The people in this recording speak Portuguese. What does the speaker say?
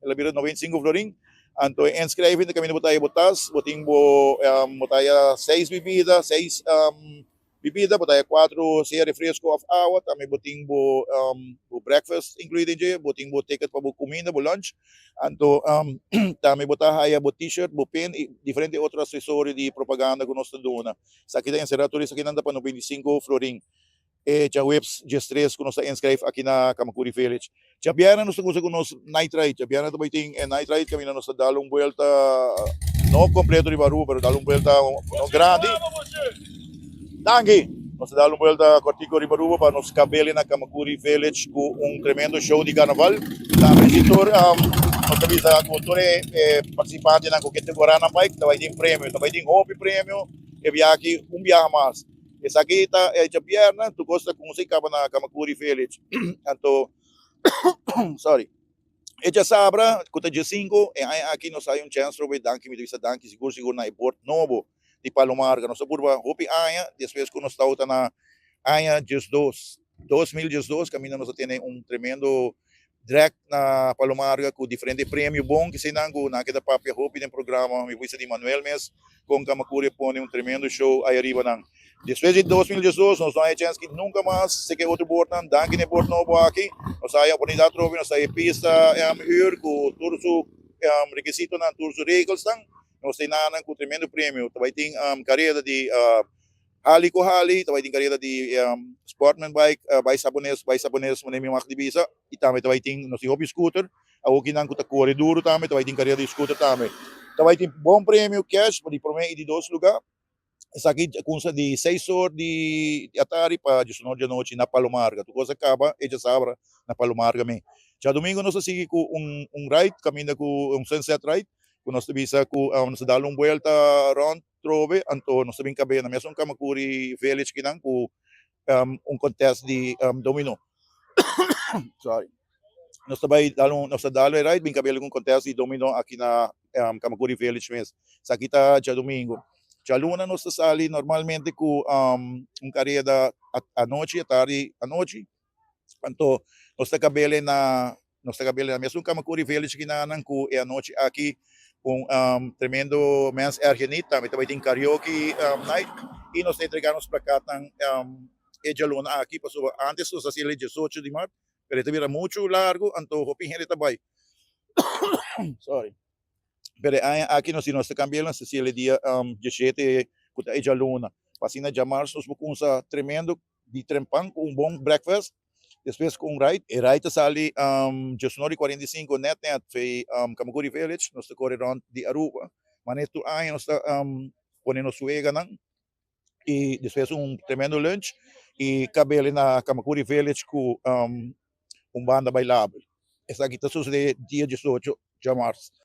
elabiro 95 florin. Anto inscreve na kami na botaya botas, boting bo botaya 6 bebida, 6 bebida, botaya 4 siya refresco of agua, também boting bo breakfast included je, boting bo ticket pa bo comida, bo lunch. Anto também botaya bo t-shirt, bo pen, diferente outro acessório de propaganda que nós dona. Sa kita encerrado sa kinanda pa no 25 florin. Já webs gestres que nós inscreve aqui na Kamakuri Village. Já biara nós temos com nós night ride, já biara também tem night ride kami na nós dalo vuelta não completo de Baru, pero dalo vuelta no grande. Dangue, nós dalo vuelta cortico de Baru para nos cabele na Kamakuri Village com tremendo show de carnaval. Também visitor nós também sa cultura participante na coquete Guarana Bike, também tem prêmio, também tem hobby prêmio, e viaje viaje mais. Essa aqui está a pierna, tu gosta com música na Kamakuri Village. Então, sorry. E já sabra, conta dia 5, e aqui nós aí chance para danke mit visa danke seguro na airport novo de Palomar, nós burba hopi aia, depois que nós está na aia just 2012, caminho nós tem tremendo drag na Palomar com diferente prêmio bom que se nango na que papia hopi no programa me visa de Manuel Mes com Kamakuri põe tremendo show aí arriba nang. Depois de 2018, nós temos a chance que nunca mais se que outro board não, danke ne board novo aqui, nós temos a oportunidade de nós temos pista com turso requisito na turso regels tang, nós temos com tremendo prêmio, também tem carreira de hali ko hali, também tem carreira de sportman bike, bike sabones, mo nemi mak divisa, e também tem nós hobby scooter, a o kinang kuta corre duro também tem carreira de scooter também tem bom prêmio cash, para de prometer de 2 lugar. Essa aqui consta de 6 horas de Atari para 19 da noite na Palomarga. Tu coisa acaba e já sabe na Palomarga me. Já domingo nós seguimos com ride, caminho com sunset ride, com nós visa com nós dar volta round trove, então nós também cabe na mesma Kamakuri Village que não com contest de domino. Sorry. Nós também dar ride, bem cabelo com contest de domino aqui na Kamakuri Village mesmo. Essa aqui tá já domingo. Já luna nós sali normalmente com carreira à noite, à tarde, à noite. Então, nós cabele na mesma Kamakuri Village que na Nanku e à noite aqui com tremendo men's ergenita, também tem karaoke night e nós entregamos para cá e já luna aqui passou antes nós assim 18 de março, pero também era muito largo, então hoping ele também. Sorry. Pero aqui nós cambiamos se ele dia 17 kuta eja luna. Pasina de março nós vamos tremendo de trempang com bom breakfast. Depois com ride, e ride sali 19:45 net foi Kamakuri Village, nós corre round de Aruba. Maneto aí nós ponendo suega nang e depois tremendo lunch e cabelo na Kamakuri Village com banda bailável. Essa aqui está sucedendo dia 18 de março.